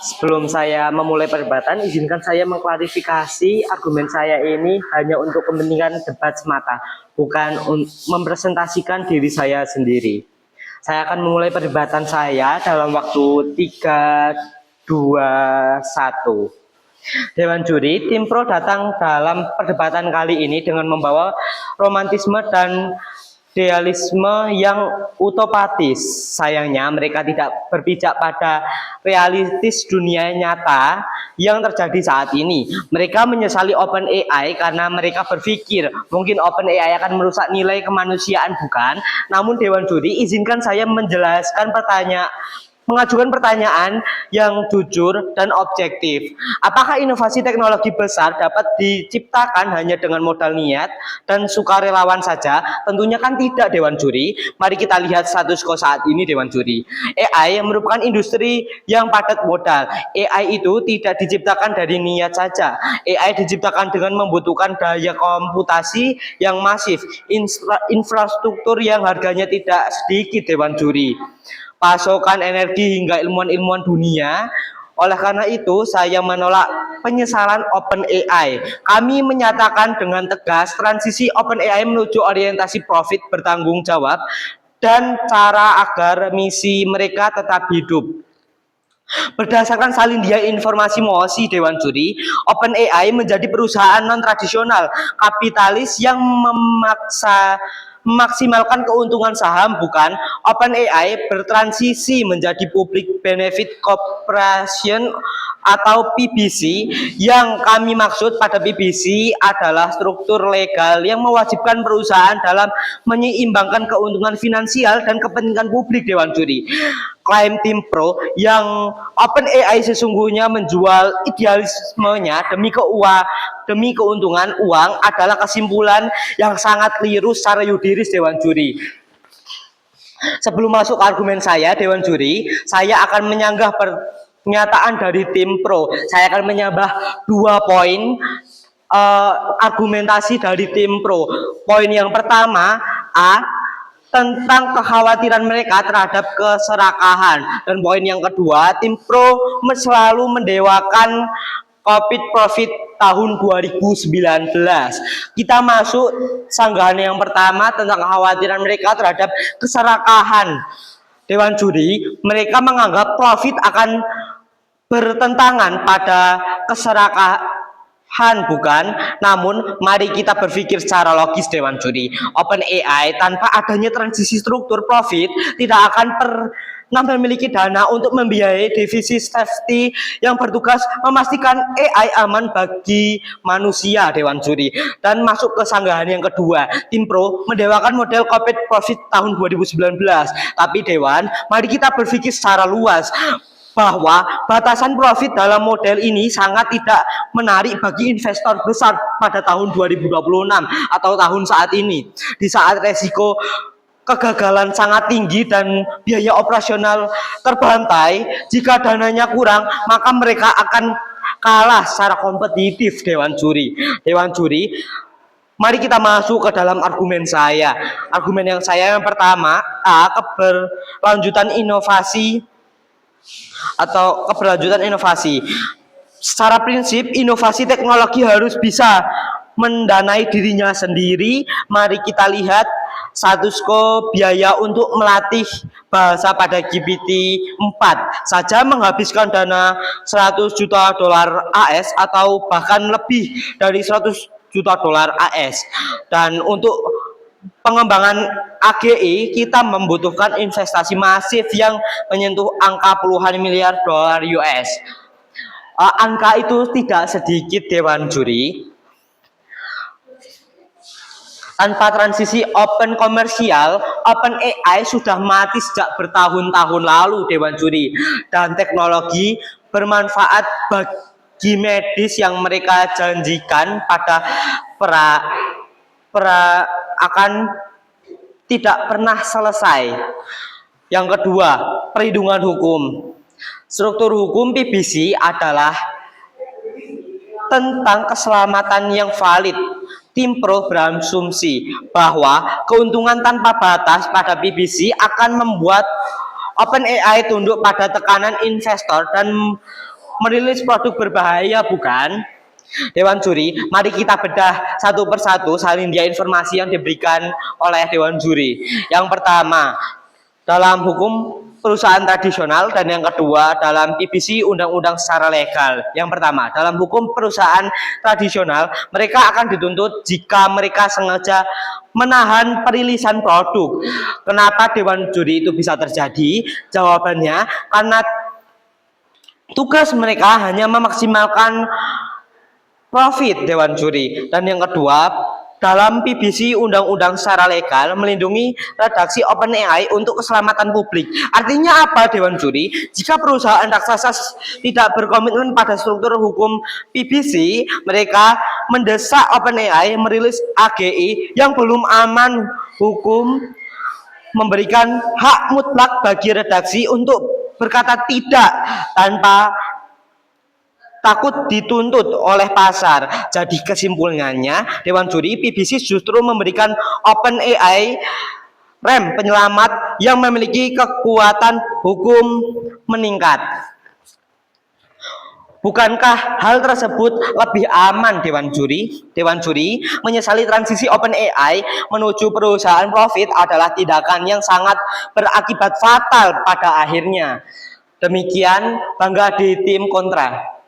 Sebelum saya memulai perdebatan, izinkan saya mengklarifikasi argumen saya ini hanya untuk kepentingan debat semata, bukan mempresentasikan diri saya sendiri. Saya akan memulai perdebatan saya dalam waktu 3, 2, 1. Dewan juri, tim pro datang dalam perdebatan kali ini dengan membawa romantisme dan idealisme yang utopatis. Sayangnya mereka tidak berpijak pada realistis dunia nyata yang terjadi saat ini. Mereka menyesali OpenAI karena mereka berpikir mungkin OpenAI akan merusak nilai kemanusiaan, bukan? Namun Dewan Juri, izinkan saya mengajukan pertanyaan yang jujur dan objektif. Apakah inovasi teknologi besar dapat diciptakan hanya dengan modal niat dan sukarelawan saja? Tentunya kan tidak, Dewan Juri. Mari kita lihat status quo saat ini, Dewan Juri. AI merupakan industri yang padat modal. AI itu tidak diciptakan dari niat saja. AI diciptakan dengan membutuhkan daya komputasi yang masif, infrastruktur yang harganya tidak sedikit, Dewan Juri, pasokan energi hingga ilmuwan-ilmuwan dunia. Oleh karena itu, saya menolak penyesalan OpenAI. Kami menyatakan dengan tegas transisi OpenAI menuju orientasi profit bertanggung jawab dan cara agar misi mereka tetap hidup. Berdasarkan salindia informasi MOSI, Dewan Juri, OpenAI menjadi perusahaan non-tradisional kapitalis yang memaksimalkan keuntungan saham, bukan? OpenAI bertransisi menjadi Public Benefit Corporation atau PBC. Yang kami maksud pada PBC adalah struktur legal yang mewajibkan perusahaan dalam menyeimbangkan keuntungan finansial dan kepentingan publik, Dewan Juri. Klaim tim pro yang OpenAI sesungguhnya menjual idealismenya demi keuntungan uang adalah kesimpulan yang sangat keliru secara yuridis, Dewan Juri. Sebelum masuk ke argumen saya, Dewan Juri, saya akan menyanggah pernyataan dari tim pro. Saya akan menambah 2 poin argumentasi dari tim pro. Poin yang pertama, tentang kekhawatiran mereka terhadap keserakahan, dan poin yang kedua, tim pro selalu mendewakan COVID profit tahun 2019. Kita masuk sanggahan yang pertama tentang kekhawatiran mereka terhadap keserakahan. Dewan Juri, mereka menganggap profit akan bertentangan pada keserakahan, bukan? Namun mari kita berpikir secara logis, Dewan Juri. OpenAI tanpa adanya transisi struktur profit tidak akan pernah memiliki dana untuk membiayai divisi safety yang bertugas memastikan AI aman bagi manusia, Dewan Juri. Dan masuk ke sanggahan yang kedua, tim pro mendewakan model COVID profit tahun 2019. Tapi Dewan, mari kita berpikir secara luas bahwa batasan profit dalam model ini sangat tidak menarik bagi investor besar pada tahun 2026 atau tahun saat ini, di saat resiko kegagalan sangat tinggi dan biaya operasional terbantai. Jika dananya kurang, maka mereka akan kalah secara kompetitif, Dewan Juri. Dewan Juri, mari kita masuk ke dalam argumen saya. Argumen yang saya yang pertama, keberlanjutan inovasi. Secara prinsip, inovasi teknologi harus bisa mendanai dirinya sendiri. Mari kita lihat status quo biaya untuk melatih bahasa pada GPT-4 saja menghabiskan dana 100 juta dolar AS atau bahkan lebih dari 100 juta dolar AS. Dan untuk pengembangan AGI kita membutuhkan investasi masif yang menyentuh angka puluhan miliar dolar US. Angka itu tidak sedikit, Dewan Juri. Tanpa transisi open komersial, OpenAI sudah mati sejak bertahun-tahun lalu, Dewan Juri. Dan teknologi bermanfaat bagi medis yang mereka janjikan pada akan tidak pernah selesai. Yang kedua, perlindungan hukum. Struktur hukum PBC adalah tentang keselamatan yang valid. Tim pro berasumsi bahwa keuntungan tanpa batas pada PBC akan membuat OpenAI tunduk pada tekanan investor dan merilis produk berbahaya, bukan? Dewan juri, mari kita bedah satu persatu salin dia informasi yang diberikan oleh Dewan juri. Yang pertama, dalam hukum perusahaan tradisional, dan yang kedua dalam PBC undang-undang secara legal. Yang pertama, dalam hukum perusahaan tradisional, mereka akan dituntut jika mereka sengaja menahan perilisan produk. Kenapa Dewan juri itu bisa terjadi? Jawabannya karena tugas mereka hanya memaksimalkan profit, Dewan juri. Dan yang kedua, dalam PBC undang-undang secara legal melindungi redaksi OpenAI untuk keselamatan publik. Artinya apa, Dewan juri? Jika perusahaan raksasa tidak berkomitmen pada struktur hukum PBC, mereka mendesak OpenAI merilis AGI yang belum aman hukum, memberikan hak mutlak bagi redaksi untuk berkata tidak tanpa takut dituntut oleh pasar. Jadi kesimpulannya, Dewan juri, PBC justru memberikan OpenAI rem penyelamat yang memiliki kekuatan hukum meningkat. Bukankah hal tersebut lebih aman, Dewan juri? Dewan juri menyesali transisi OpenAI menuju perusahaan profit adalah tindakan yang sangat berakibat fatal pada akhirnya. Demikian, bangga di tim kontra.